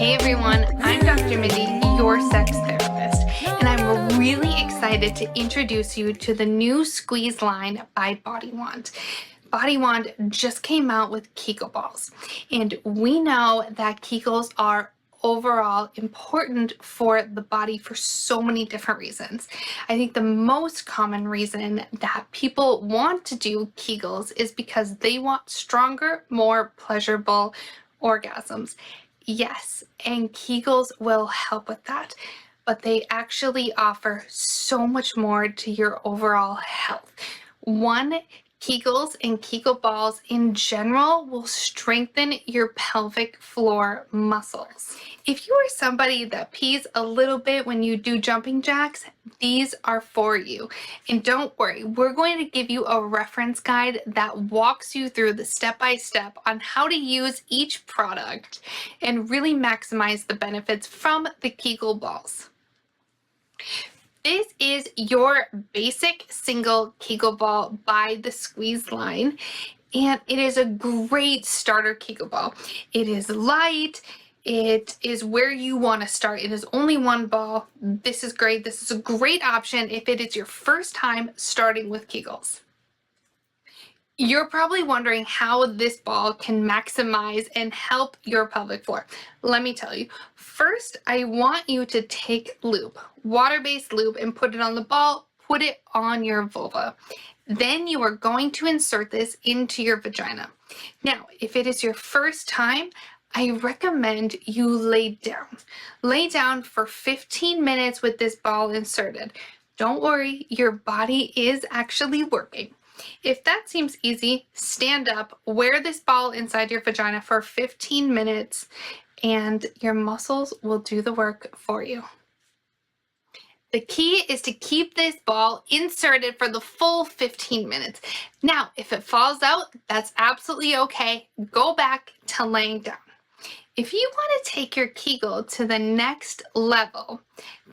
Hey everyone, I'm Dr. Mindy, your sex therapist, and I'm really excited to introduce you to the new squeeze line by Bodywand. Bodywand just came out with Kegel balls, and we know that Kegels are overall important for the body for so many different reasons. I think the most common reason that people want to do Kegels is because they want stronger, more pleasurable orgasms. Yes, and Kegels will help with that, but they actually offer so much more to your overall health. One, Kegels and Kegel balls in general will strengthen your pelvic floor muscles. If you are somebody that pees a little bit when you do jumping jacks, these are for you. And don't worry, we're going to give you a reference guide that walks you through the step-by-step on how to use each product and really maximize the benefits from the Kegel balls. This is your basic single Kegel ball by the Squeeze line, and it is a great starter Kegel ball. It is light. It is where you want to start. It is only one ball. This is great. This is a great option if it is your first time starting with Kegels. You're probably wondering how this ball can maximize and help your pelvic floor. Let me tell you. First, I want you to take lube, water-based lube, and put it on the ball, put it on your vulva. Then you are going to insert this into your vagina. Now, if it is your first time, I recommend you lay down. Lay down for 15 minutes with this ball inserted. Don't worry, your body is actually working. If that seems easy, stand up, wear this ball inside your vagina for 15 minutes, and your muscles will do the work for you. The key is to keep this ball inserted for the full 15 minutes. Now, if it falls out, that's absolutely okay. Go back to laying down. If you want to take your Kegel to the next level,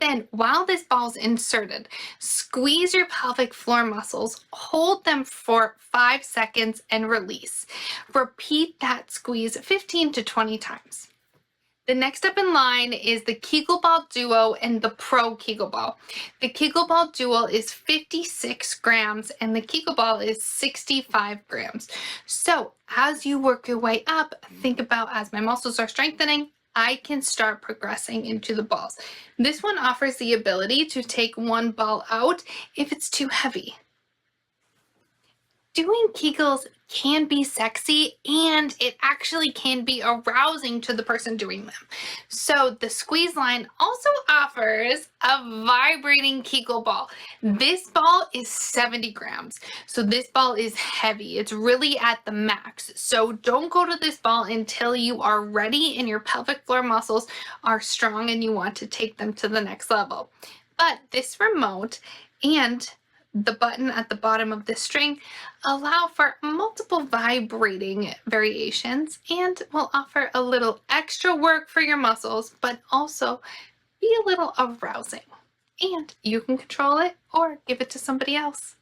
then while this ball is inserted, squeeze your pelvic floor muscles, hold them for 5 seconds and release. Repeat that squeeze 15 to 20 times. The next up in line is the Kegel Ball Duo and the Pro Kegel Ball. The Kegel Ball Duo is 56 grams and the Kegel Ball is 65 grams. So as you work your way up, think about, as my muscles are strengthening, I can start progressing into the balls. This one offers the ability to take one ball out if it's too heavy. Doing Kegels can be sexy, and it actually can be arousing to the person doing them. So the Squeeze line also offers a vibrating Kegel ball. This ball is 70 grams. So this ball is heavy. It's really at the max. So don't go to this ball until you are ready and your pelvic floor muscles are strong and you want to take them to the next level. But this remote and the button at the bottom of this string allow for multiple vibrating variations and will offer a little extra work for your muscles, but also be a little arousing. And you can control it or give it to somebody else.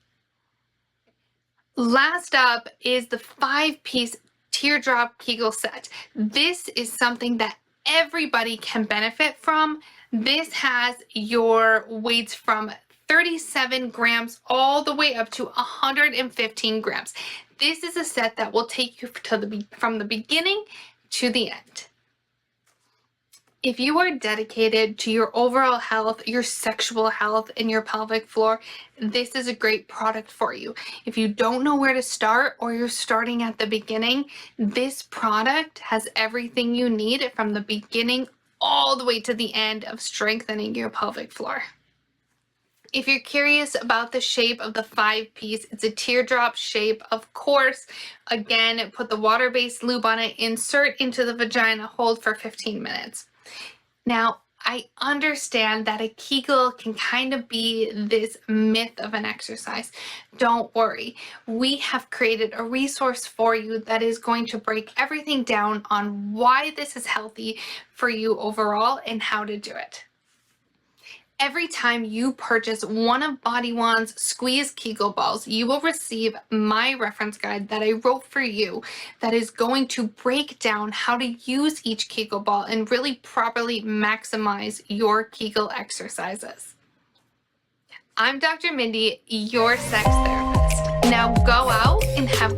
Last up is the 5-piece teardrop Kegel set. This is something that everybody can benefit from. This has your weights from 37 grams all the way up to 115 grams. This is a set that will take you from the beginning to the end. If you are dedicated to your overall health, your sexual health, and your pelvic floor, this is a great product for you. If you don't know where to start or you're starting at the beginning, this product has everything you need from the beginning all the way to the end of strengthening your pelvic floor. If you're curious about the shape of the 5-piece, it's a teardrop shape, of course. Again, put the water-based lube on it, insert into the vagina, hold for 15 minutes. Now, I understand that a Kegel can kind of be this myth of an exercise. Don't worry. We have created a resource for you that is going to break everything down on why this is healthy for you overall and how to do it. Every time you purchase one of Bodywand's Squeeze Kegel balls, you will receive my reference guide that I wrote for you that is going to break down how to use each Kegel ball and really properly maximize your Kegel exercises. I'm Dr. Mindy, your sex therapist. Now go out and have